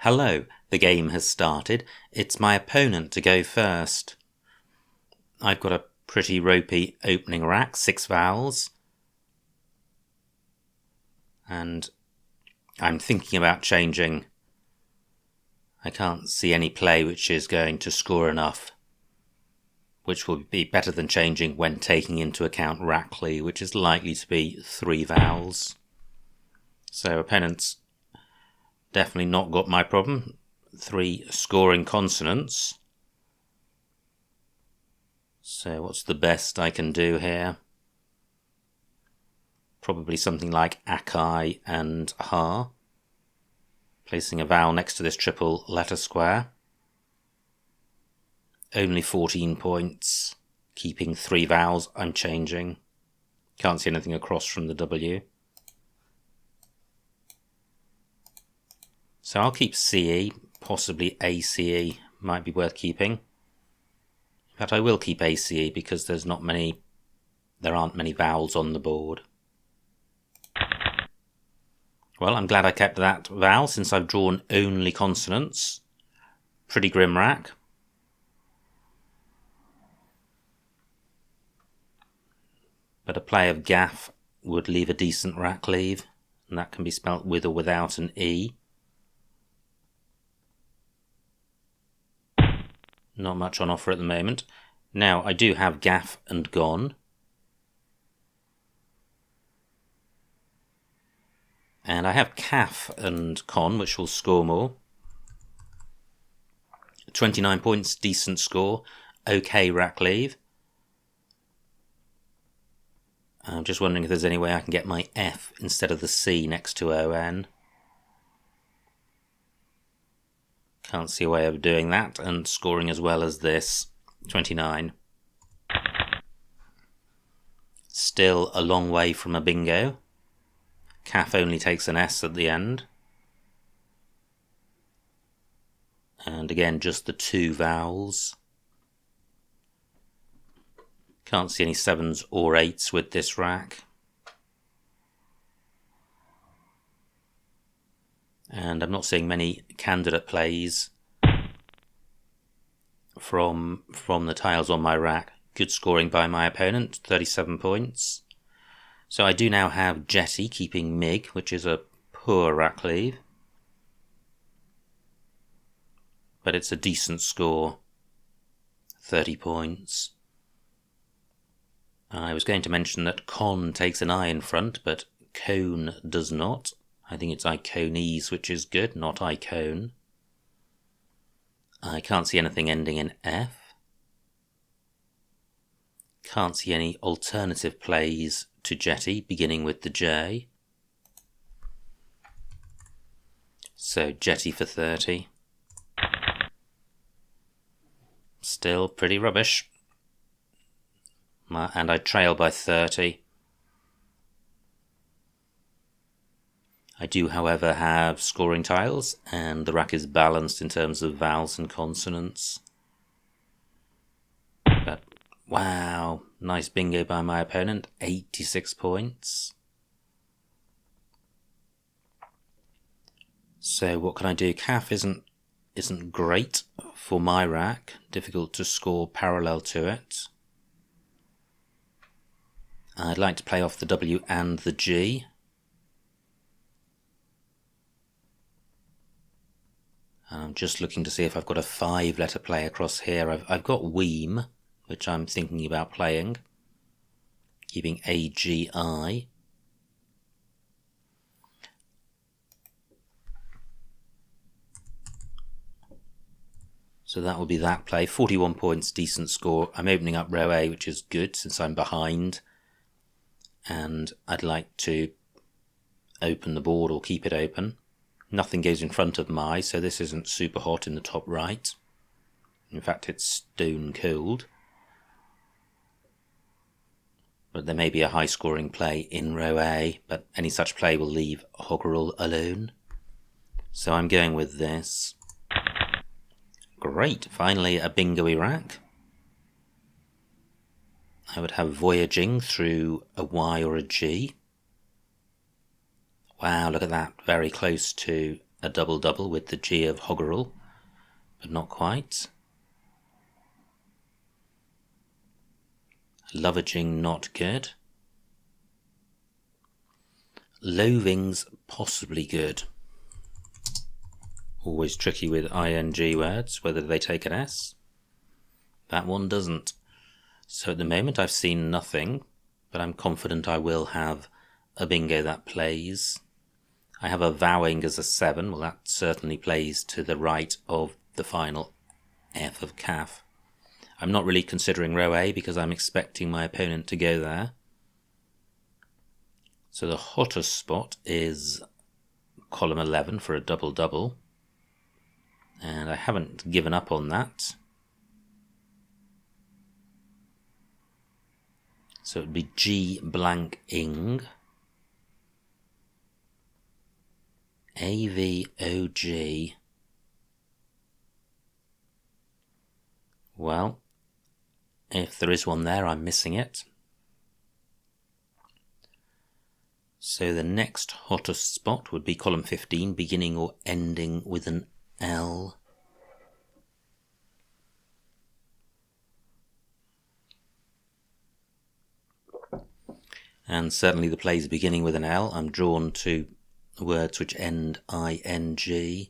Hello, the game has started. It's my opponent to go first. I've got a pretty ropey opening rack, 6 vowels. And I'm thinking about changing. I can't see any play which is going to score enough, which will be better than changing when taking into account Rackley, which is likely to be 3 vowels. So opponent's definitely not got my problem. 3 scoring consonants. So what's the best I can do here? Probably something like Akai and Ha. Placing a vowel next to this triple letter square. Only 14 points. Keeping 3 vowels, I'm changing. Can't see anything across from the W. So I'll keep CE, possibly ACE might be worth keeping. In fact, I will keep ACE because there aren't many vowels on the board. Well, I'm glad I kept that vowel since I've drawn only consonants. Pretty grim rack. But a play of gaff would leave a decent rack leave, and that can be spelt with or without an E. Not much on offer at the moment. Now, I do have gaff and gone. And I have calf and con, which will score more. 29 points, decent score. Okay rack leave. I'm just wondering if there's any way I can get my F instead of the C next to ON. Can't see a way of doing that and scoring as well as this. 29. Still a long way from a bingo. Calf only takes an S at the end. And again, just the 2 vowels. Can't see any 7s or 8s with this rack. And I'm not seeing many candidate plays from the tiles on my rack. Good scoring by my opponent, 37 points. So I do now have Jetty keeping Mig, which is a poor rack leave. But it's a decent score, 30 points. I was going to mention that Con takes an I in front, but Cone does not. I think it's Iconese, which is good, not Icone. I can't see anything ending in F. Can't see any alternative plays to Jetty, beginning with the J. So Jetty for 30. Still pretty rubbish. And I trail by 30. I do, however, have scoring tiles, and the rack is balanced in terms of vowels and consonants. But, wow, nice bingo by my opponent, 86 points. So what can I do? Calf isn't great for my rack, difficult to score parallel to it. I'd like to play off the W and the G. I'm just looking to see if I've got a 5-letter play across here. I've got Weem, which I'm thinking about playing. Keeping AGI. So that will be that play. 41 points, decent score. I'm opening up row A, which is good since I'm behind. And I'd like to open the board or keep it open. Nothing goes in front of my, so this isn't super hot in the top right. In fact, it's stone cold. But there may be a high-scoring play in row A, but any such play will leave Hoggerel alone. So I'm going with this. Great, finally a bingo-y rack. I would have voyaging through a Y or a G. Wow, look at that, very close to a double-double with the G of Hoggerel, but not quite. Lovaging, not good. Loathing's possibly good. Always tricky with ing words, whether they take an S. That one doesn't. So at the moment I've seen nothing, but I'm confident I will have a bingo that plays. I have a vowing as a 7, well that certainly plays to the right of the final F of calf. I'm not really considering row A because I'm expecting my opponent to go there. So the hottest spot is column 11 for a double-double. And I haven't given up on that. So it would be G blank ing. AVOG. Well, if there is one there, I'm missing it. So the next hottest spot would be column 15, beginning or ending with an L. And certainly the plays beginning with an L. I'm drawn to words which end ing.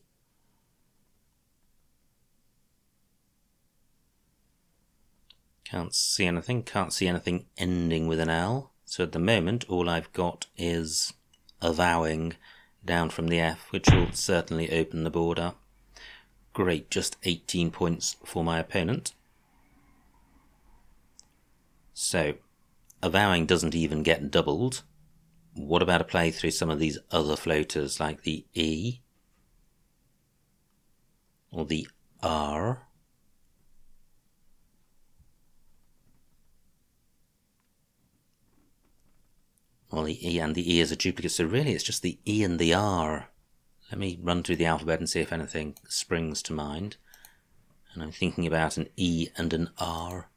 Can't see anything ending with an L. So at the moment all I've got is a vowing down from the F, which will certainly open the board up. Great, just 18 points for my opponent. So a vowing doesn't even get doubled. What about a play through some of these other floaters like the E or the R? Well, the E and the E is a duplicate, so really it's just the E and the R. Let me run through the alphabet and see if anything springs to mind. And I'm thinking about an E and an R.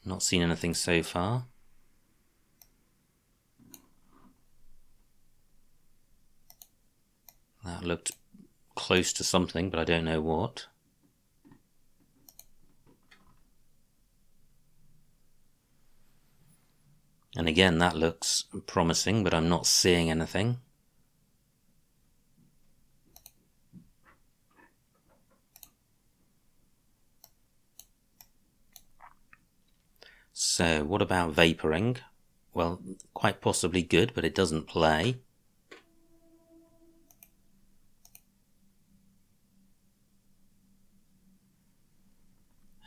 Not seen anything so far. That looked close to something, but I don't know what. And again, that looks promising, but I'm not seeing anything. So, what about vaporing? Well, quite possibly good, but it doesn't play.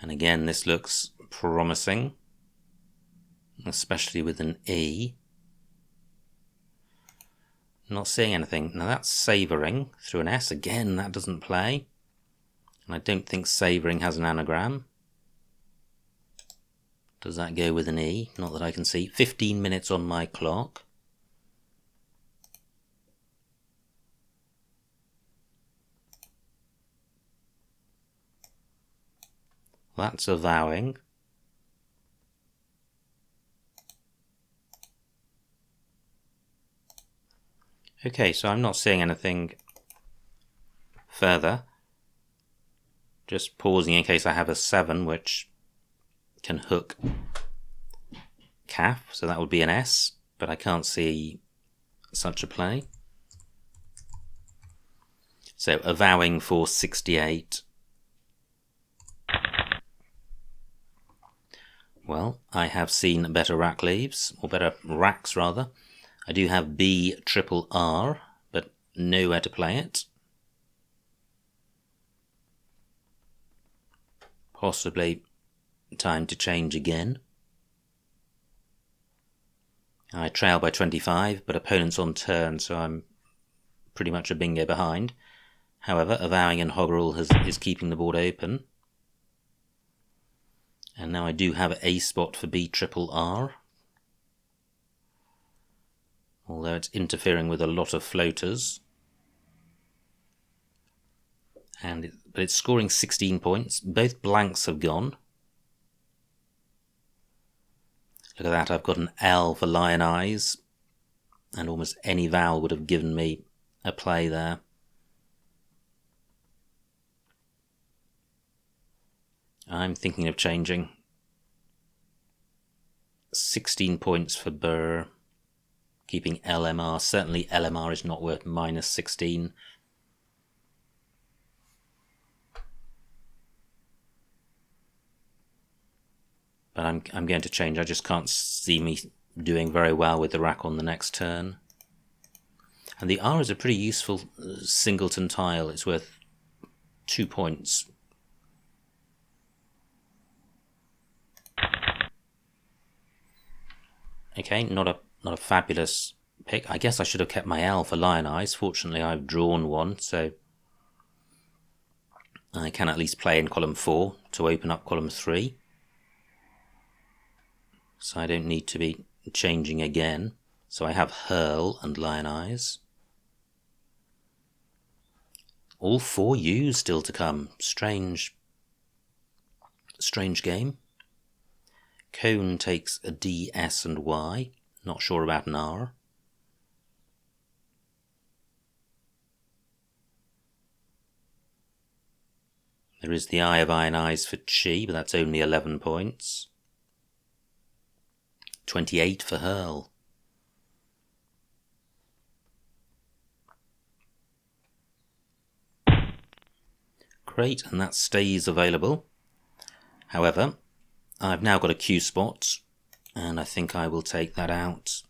And again, this looks promising, especially with an E. Not seeing anything. Now that's savouring through an S. Again, that doesn't play. And I don't think savouring has an anagram. Does that go with an E? Not that I can see. 15 minutes on my clock. That's a vowing. Okay, so I'm not seeing anything further. Just pausing in case I have a 7, which can hook calf, so that would be an S, but I can't see such a play. So a vowing for 68. Well, I have seen better rack leaves, or better racks rather. I do have B triple R, but nowhere to play it. Possibly time to change again. I trail by 25, but opponent's on turn, so I'm pretty much a bingo behind. However, a vowing and Hoggerel is keeping the board open. And now I do have a spot for B triple R. Although it's interfering with a lot of floaters. But it's scoring 16 points. Both blanks have gone. Look at that, I've got an L for lion eyes, and almost any vowel would have given me a play there. I'm thinking of changing. 16 points for burr, keeping LMR. Certainly LMR is not worth minus 16. But I'm going to change. I just can't see me doing very well with the rack on the next turn. And the R is a pretty useful singleton tile. It's worth 2 points. Okay, not a fabulous pick. I guess I should have kept my L for lion eyes. Fortunately, I've drawn one, so I can at least play in column 4 to open up column 3. So I don't need to be changing again. So I have hurl and lion eyes. All 4 U's still to come. Strange game. Cone takes a D, S and Y. Not sure about an R. There is the Eye of Iron Eyes for Chi, but that's only 11 points. 28 for hurl. Great, and that stays available. However, I've now got a Q spot, and I think I will take that out.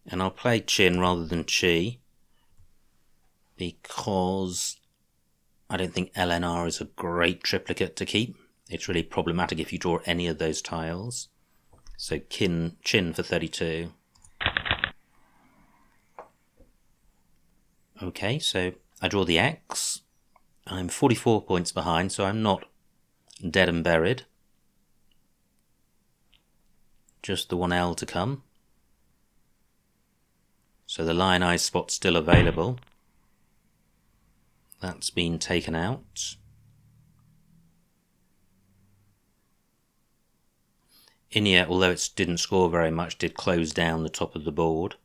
And I'll play Chin rather than Chi, because I don't think LNR is a great triplicate to keep. It's really problematic if you draw any of those tiles. So Chin for 32. Okay, so I draw the X. I'm 44 points behind, so I'm not dead and buried. Just the one L to come. So the lion eye spot's still available. That's been taken out. Inia, although it didn't score very much, did close down the top of the board.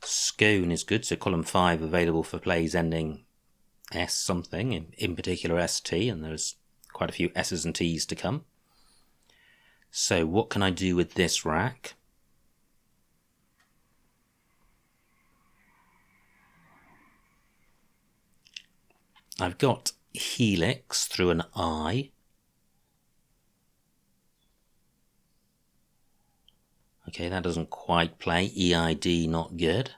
Scone is good, so column 5 available for plays ending S something, in particular ST, and there's quite a few S's and T's to come. So what can I do with this rack? I've got helix through an I. Okay, that doesn't quite play. EID, not good.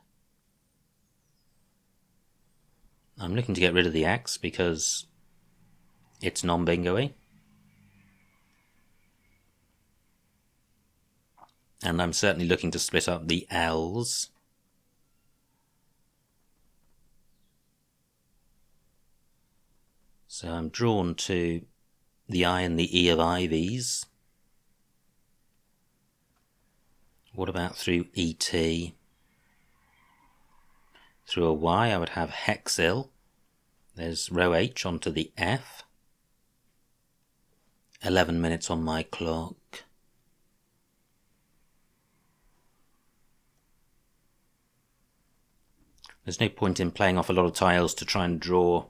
I'm looking to get rid of the X because it's non-bingo-y. And I'm certainly looking to split up the L's. So I'm drawn to the I and the E of Ivies. What about through ET? Through a Y I would have Hexil. There's row H onto the F. 11 minutes on my clock. There's no point in playing off a lot of tiles to try and draw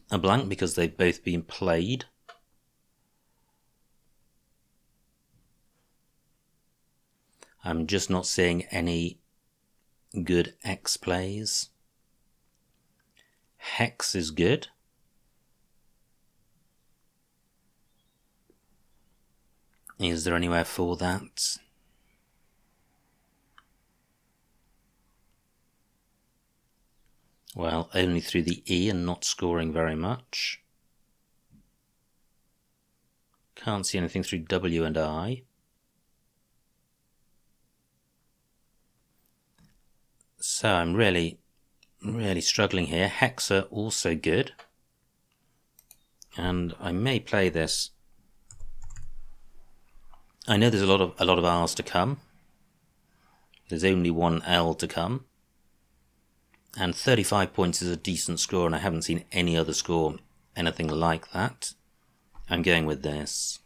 a blank because they've both been played. I'm just not seeing any good X plays. Hex is good. Is there anywhere for that? Well, only through the E and not scoring very much. Can't see anything through W and I. So I'm really struggling here. Hexa also good. And I may play this. I know there's a lot of R's to come. There's only one L to come. And 35 points is a decent score, and I haven't seen any other score anything like that. I'm going with this.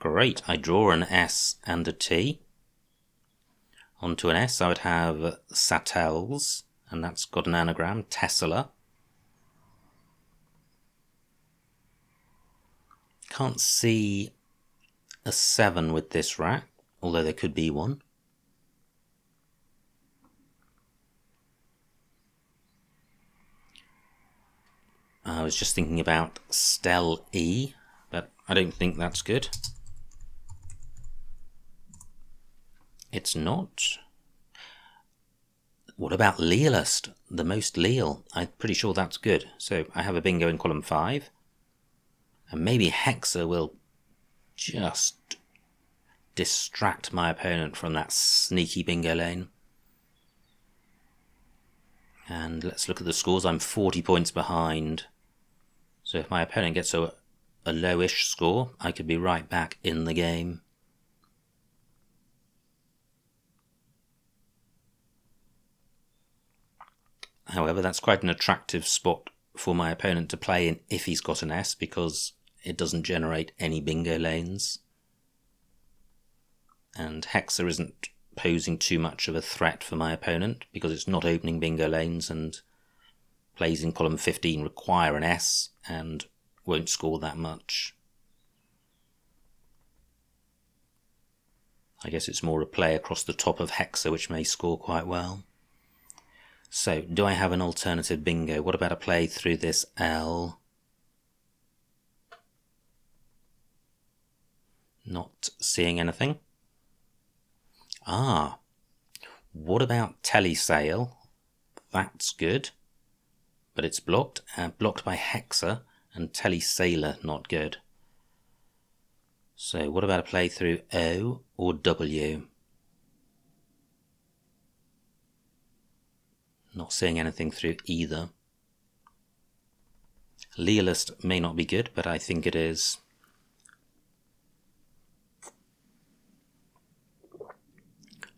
Great, I draw an S and a T. Onto an S I would have Sattels, and that's got an anagram, Tesla. Can't see a 7 with this rack, although there could be one. I was just thinking about Stel E, but I don't think that's good. It's not. What about Lealist? The most leal. I'm pretty sure that's good. So I have a bingo in column 5. And maybe Hexa will just distract my opponent from that sneaky bingo lane. And let's look at the scores. I'm 40 points behind. So if my opponent gets a lowish score, I could be right back in the game. However, that's quite an attractive spot for my opponent to play in if he's got an S, because it doesn't generate any bingo lanes. And Hexa isn't posing too much of a threat for my opponent because it's not opening bingo lanes, and plays in column 15 require an S and won't score that much. I guess it's more a play across the top of Hexa which may score quite well. So, do I have an alternative bingo? What about a play through this L? Not seeing anything. Ah, what about telesale? That's good, but it's blocked. Blocked by Hexa, and telesailor not good. So, what about a play through O or W? Not seeing anything through either. Lealist may not be good, but I think it is.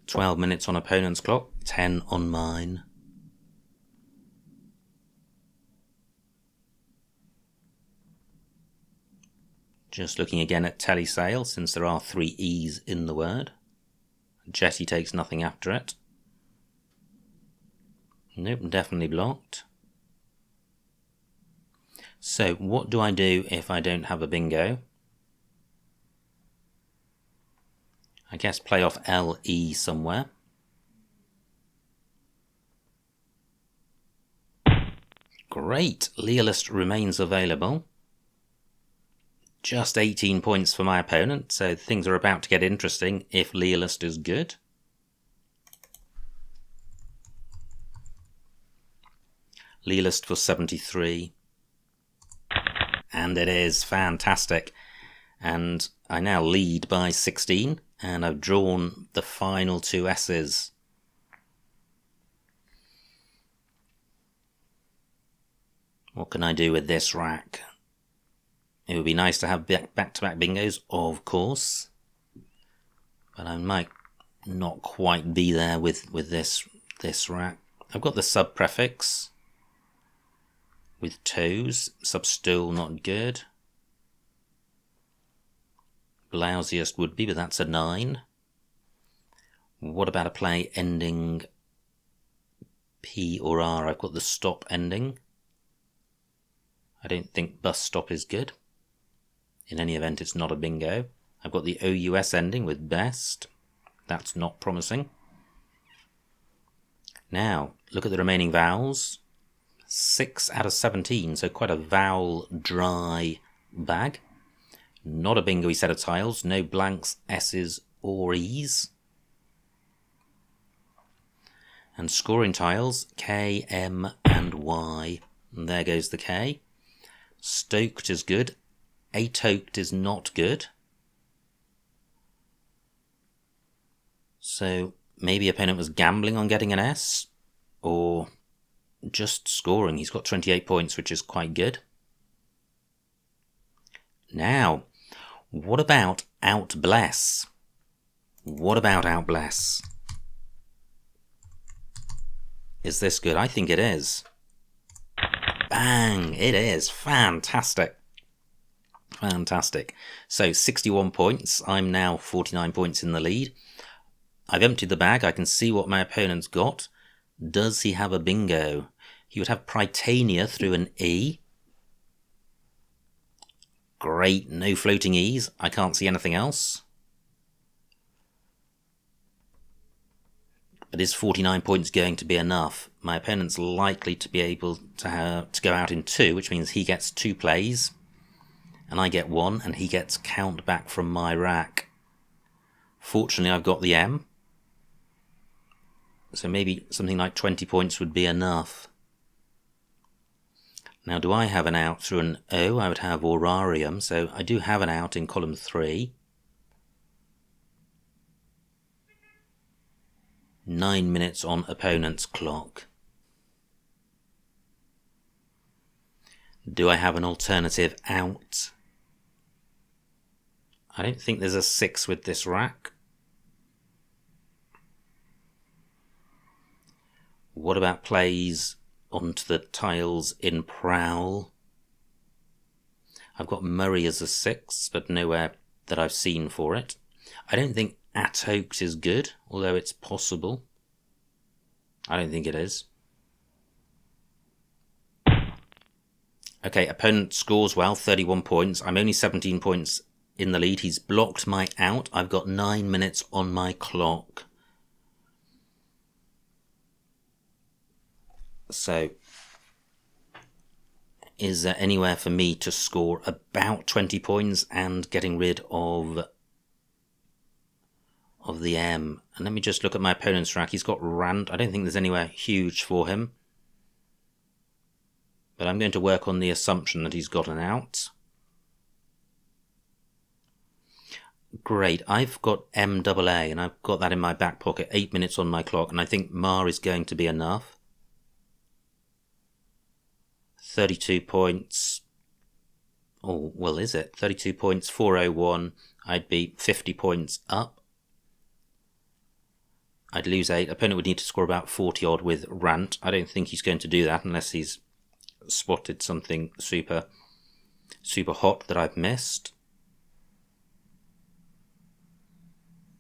"12 minutes on opponent's clock, 10 on mine." Just looking again at telesale, since there are 3 E's in the word. Jetty takes nothing after it. Nope, definitely blocked. So, what do I do if I don't have a bingo? I guess play off LE somewhere. Great, Lealist remains available. Just 18 points for my opponent, so things are about to get interesting if Lealist is good. Lealist for 73. And it is fantastic. And I now lead by 16, and I've drawn the final 2 S's. What can I do with this rack? It would be nice to have back-to-back bingos, of course. But I might not quite be there with this rack. I've got the sub-prefix with toes. Sub-still not good. Blousiest would be, but that's a 9. What about a play ending P or R? I've got the stop ending. I don't think bus stop is good. In any event, it's not a bingo. I've got the OUS ending with best. That's not promising. Now, look at the remaining vowels. 6 out of 17, so quite a vowel dry bag. Not a bingo-y set of tiles, no blanks, S's or E's. And scoring tiles, K, M and Y. And there goes the K. Stoked is good. Atoked is not good. So maybe opponent was gambling on getting an S, or just scoring. He's got 28 points, which is quite good. Now, what about Outbless? What about Outbless? Is this good? I think it is. Bang! It is. Fantastic. Fantastic. So 61 points. I'm now 49 points in the lead. I've emptied the bag. I can see what my opponent's got. Does he have a bingo? He would have Prytania through an E. Great, no floating E's. I can't see anything else. But is 49 points going to be enough? My opponent's likely to be able to go out in 2, which means he gets 2 plays, and I get 1, and he gets count back from my rack. Fortunately, I've got the M, so maybe something like 20 points would be enough. Now, do I have an out through an O? I would have Aurarium, so I do have an out in column 3. 9 minutes on opponent's clock. Do I have an alternative out? I don't think there's a 6 with this rack. What about plays onto the tiles in Prowl? I've got Murray as a 6, but nowhere that I've seen for it. I don't think at hoax is good, although it's possible. I don't think it is. Okay, opponent scores well, 31 points. I'm only 17 points in the lead. He's blocked my out. I've got 9 minutes on my clock. So, is there anywhere for me to score about 20 points and getting rid of the M? And let me just look at my opponent's rack. He's got Rant. I don't think there's anywhere huge for him. But I'm going to work on the assumption that he's got an out. Great. I've got MAA, and I've got that in my back pocket. 8 minutes on my clock, and I think Ma is going to be enough. 32 points. Oh, well, is it? 32 points, 401. I'd be 50 points up. I'd lose 8. Opponent would need to score about 40 odd with Rant. I don't think he's going to do that unless he's spotted something super hot that I've missed.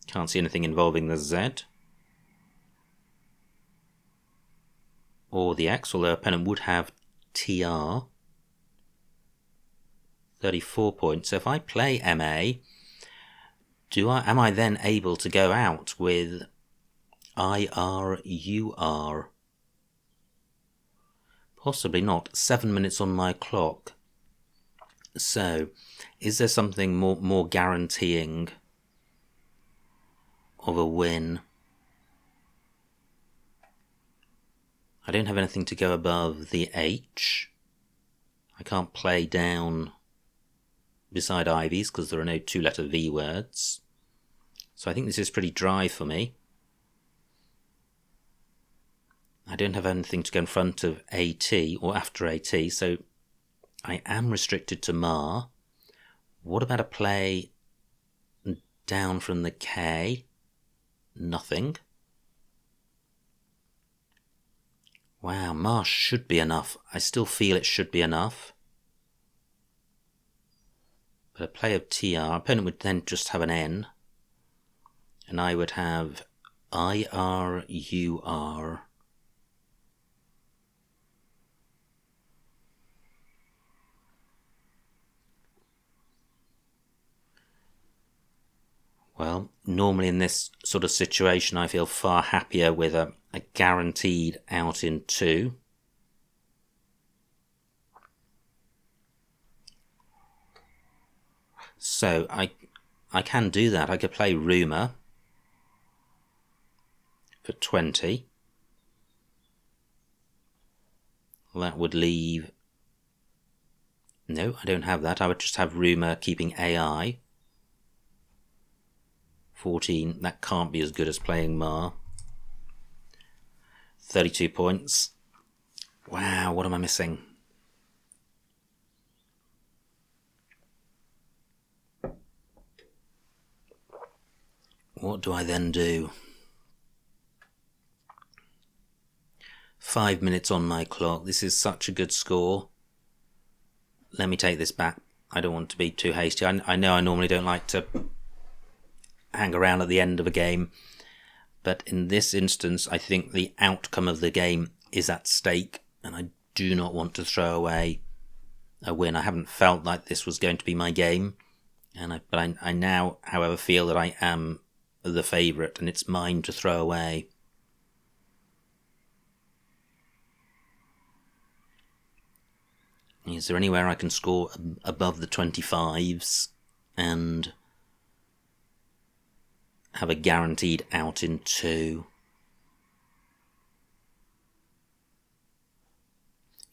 Can't see anything involving the Z or the X, although opponent would have TR. 34 points. So if I play MA, am I then able to go out with IRUR? Possibly not. 7 minutes on my clock. So, is there something more guaranteeing of a win? I don't have anything to go above the H. I can't play down beside Ivies because there are no 2-letter V words. So I think this is pretty dry for me. I don't have anything to go in front of AT or after AT, so I am restricted to Ma. What about a play down from the K? Nothing. Wow, Ma should be enough. I still feel it should be enough. But a play of TR, opponent would then just have an N. And I would have IRUR. Well, normally in this sort of situation, I feel far happier with a guaranteed out in 2. So I can do that. I could play Rumour for 20. That would leave... No, I don't have that. I would just have Rumour keeping AI. 14, that can't be as good as playing Ma. 32 points. Wow, what am I missing? What do I then do? 5 minutes on my clock. This is such a good score. Let me take this back. I don't want to be too hasty. I know I normally don't like to hang around at the end of a game, but in this instance, I think the outcome of the game is at stake, and I do not want to throw away a win. I haven't felt like this was going to be my game, but I now, however, feel that I am the favourite, and it's mine to throw away. Is there anywhere I can score above the 25s and have a guaranteed out in 2?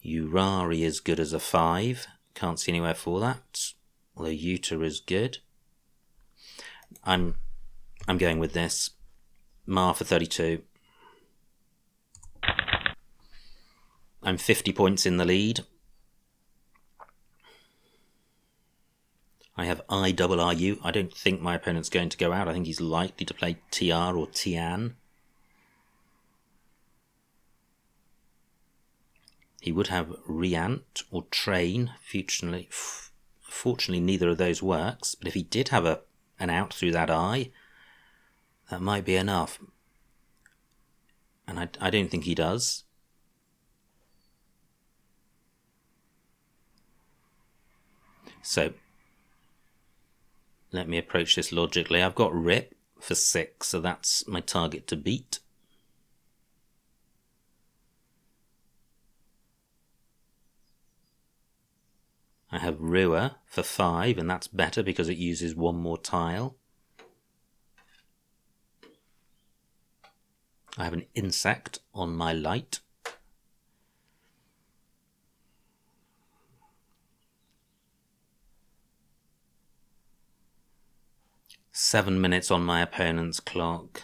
Urari is good as a 5. Can't see anywhere for that. Although Utah is good. I'm going with this. Mar for 32. I'm 50 points in the lead. I have IRRU. I don't think my opponent's going to go out. I think he's likely to play TR or Tian. He would have Riant or Train. Fortunately, neither of those works. But if he did have an out through that eye, that might be enough. And I don't think he does. So let me approach this logically. I've got Rip for 6, so that's my target to beat. I have Rua for 5, and that's better because it uses one more tile. I have an insect on my light. Seven minutes on my opponent's clock.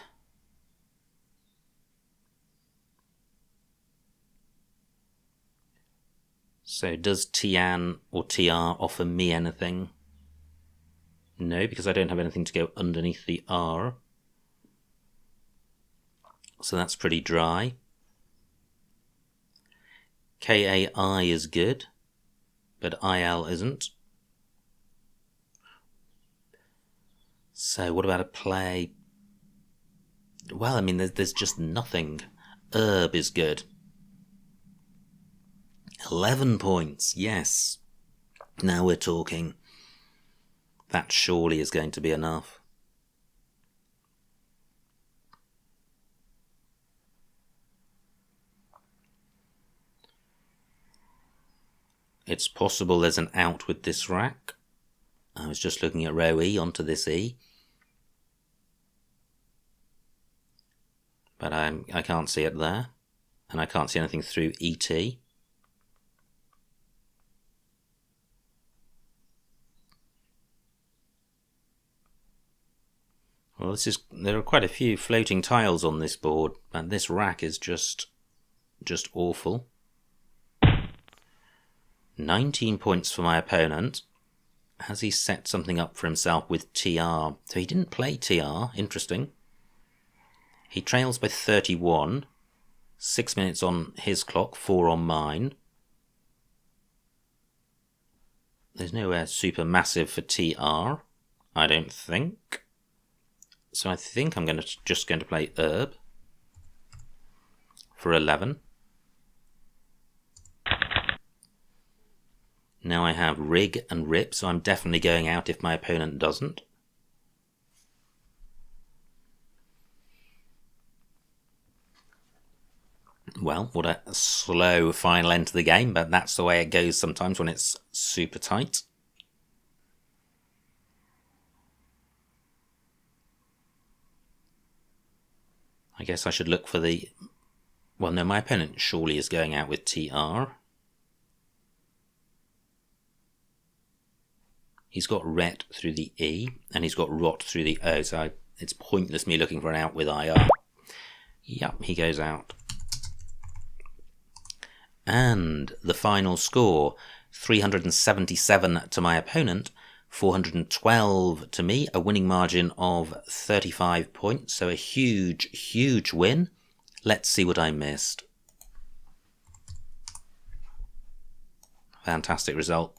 So does Tian or TR offer me anything? No, because I don't have anything to go underneath the R. So that's pretty dry. KAI is good, but IL isn't. So what about a play? Well, I mean, there's just nothing. Herb is good. 11 points, yes. Now we're talking. That surely is going to be enough. It's possible there's an out with this rack. I was just looking at row E onto this E. But I can't see it there. And I can't see anything through ET. Well, there are quite a few floating tiles on this board, and this rack is just awful. 19 points for my opponent. Has he set something up for himself with TR? So he didn't play TR, interesting. He trails by 31. 6 minutes on his clock, 4 on mine. There's nowhere super massive for TR, I don't think. So I think I'm just going to play Herb for 11. Now I have Rig and Rip, so I'm definitely going out if my opponent doesn't. Well, what a slow final end to the game, but that's the way it goes sometimes when it's super tight. I guess I should look for the... Well, no, my opponent surely is going out with TR. He's got Ret through the E, and he's got Rot through the O, so it's pointless me looking for an out with IR. Yep, he goes out. And the final score, 377 to my opponent, 412 to me, a winning margin of 35 points, so a huge, huge win. Let's see what I missed. Fantastic result.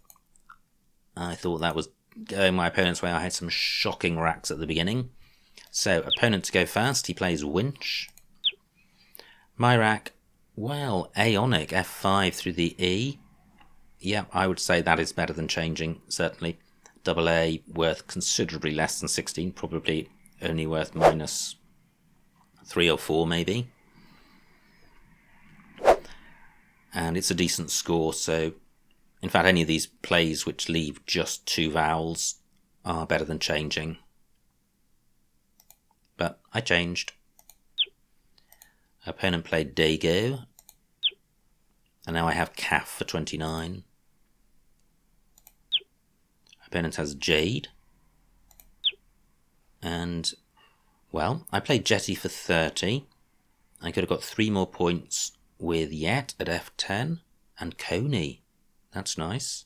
I thought that was going my opponent's way. I had some shocking racks at the beginning. So, opponent to go first, he plays winch. My rack, well, Aonic, F5 through the E. Yeah, I would say that is better than changing, certainly. Double A worth considerably less than 16, probably only worth minus 3 or 4 maybe. And it's a decent score, so in fact any of these plays which leave just 2 vowels are better than changing. But I changed. Opponent played Dago, and now I have Calf for 29. Opponent has Jade, and well, I played Jetty for 30. I could have got 3 more points with Yet at F10 and Coney. That's nice.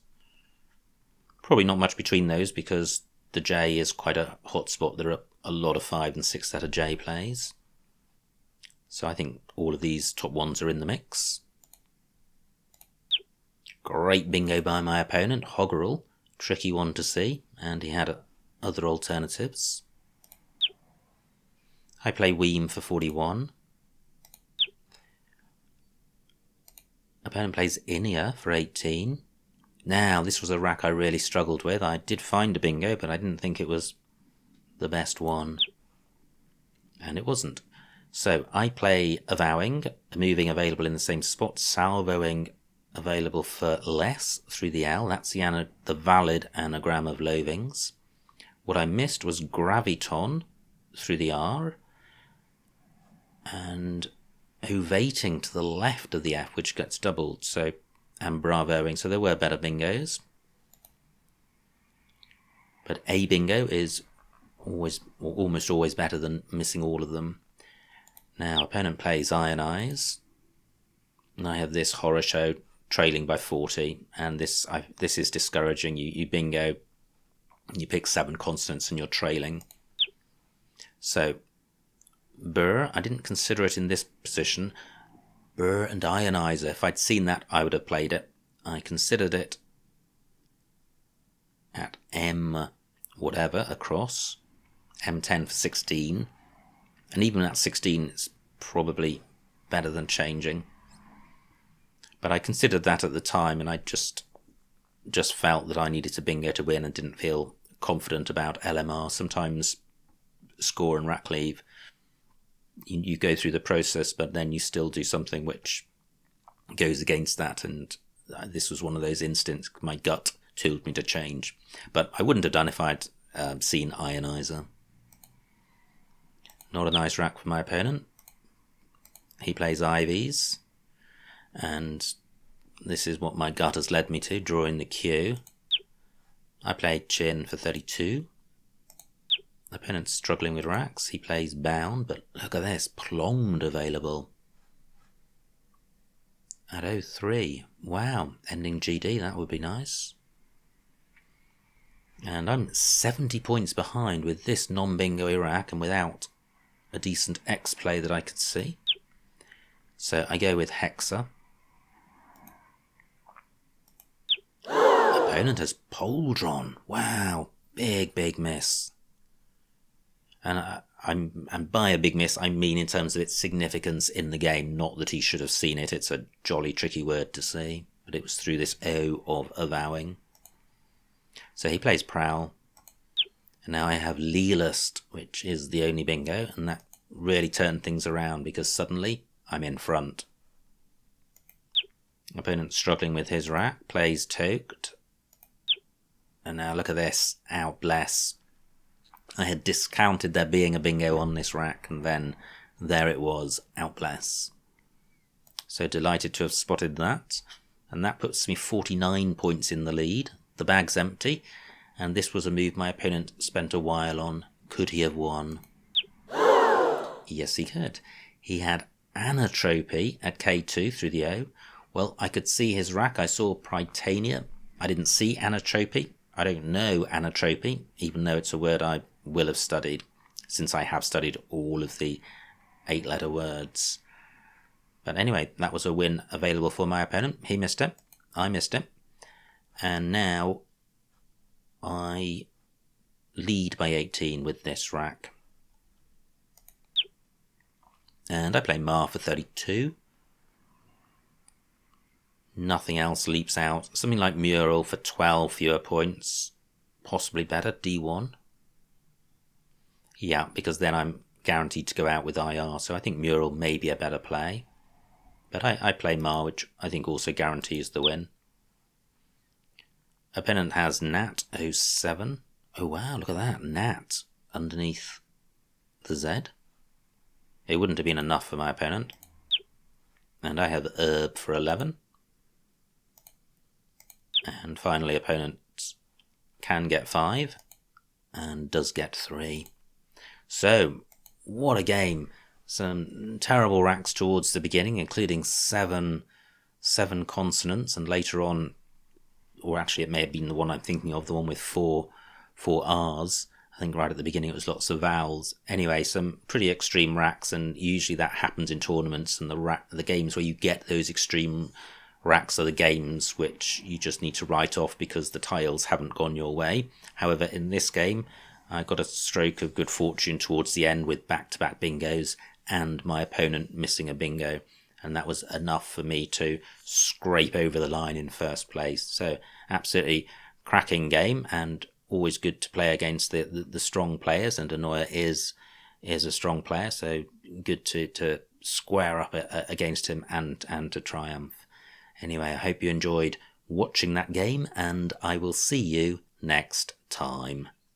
Probably not much between those because the J is quite a hot spot. There are a lot of 5 and 6 letter J plays. So I think all of these top ones are in the mix. Great bingo by my opponent, Hoggerel. Tricky one to see, and he had other alternatives. I play Weem for 41. Opponent plays Inia for 18. Now, this was a rack I really struggled with. I did find a bingo, but I didn't think it was the best one. And it wasn't. So, I play Avowing, a moving available in the same spot, Salvoing available for less through the L. That's the valid anagram of Loathings. What I missed was Graviton through the R, and Ovating to the left of the F, which gets doubled, so, and Bravoing, so there were better bingos. But a bingo is almost always better than missing all of them. Now, opponent plays Ionize, and I have this horror show trailing by 40, and this is discouraging. You bingo, you pick 7 consonants and you're trailing. So, Burr, I didn't consider it in this position. Burr and Ionizer, if I'd seen that, I would have played it. I considered it at M whatever across, M10 for 16, and even at 16 it's probably better than changing. But I considered that at the time, and I just felt that I needed to bingo to win and didn't feel confident about LMR. Sometimes score and rack leave, you go through the process, but then you still do something which goes against that, and this was one of those instances. My gut told me to change, but I wouldn't have done if I'd seen Ionizer. Not a nice rack for my opponent. He plays Ivies, and this is what my gut has led me to, drawing the Q. I played Chin for 32. Opponent's struggling with racks. He plays Bound, but look at this, Plombed available at 03. Wow, ending GD, that would be nice. And I'm 70 points behind with this non-bingo rack and without a decent X play that I could see. So I go with Hexa. Opponent has Poldron. Wow, big miss. And by a big miss, I mean in terms of its significance in the game, not that he should have seen it. It's a jolly tricky word to say, but it was through this O of Avowing. So he plays Prowl, and now I have Leelust, which is the only bingo, and that really turned things around because suddenly I'm in front. Opponent struggling with his rack, plays Toked, and now look at this, Outbless. I had discounted there being a bingo on this rack, and then there it was, Outbless. So delighted to have spotted that, and that puts me 49 points in the lead. The bag's empty, and this was a move my opponent spent a while on. Could he have won? Yes, he could. He had Anatropy at K2 through the O. Well, I could see his rack. I saw Prytania. I didn't see Anatropy. I don't know Anatropy, even though it's a word I will have studied, since I have studied all of the 8-letter words. But anyway, that was a win available for my opponent. He missed it. I missed it. And now I lead by 18 with this rack. And I play Ma for 32. Nothing else leaps out. Something like Mural for 12 fewer points. Possibly better, D1. Yeah, because then I'm guaranteed to go out with IR, so I think Mural may be a better play. But I play Ma, which I think also guarantees the win. Opponent has Nat 07. Oh wow, look at that, Nat underneath the Z. It wouldn't have been enough for my opponent. And I have Herb for 11. And finally, opponent can get 5 and does get 3. So, what a game. Some terrible racks towards the beginning, including seven consonants, and later on, or actually it may have been the one I'm thinking of, the one with four R's. I think right at the beginning it was lots of vowels. Anyway, some pretty extreme racks, and usually that happens in tournaments, and the games where you get those extreme racks are the games which you just need to write off because the tiles haven't gone your way. However, in this game, I got a stroke of good fortune towards the end with back-to-back bingos and my opponent missing a bingo, and that was enough for me to scrape over the line in first place. So absolutely cracking game, and always good to play against the strong players, and Annoyer is a strong player, so good to square up against him and to triumph. Anyway, I hope you enjoyed watching that game, and I will see you next time.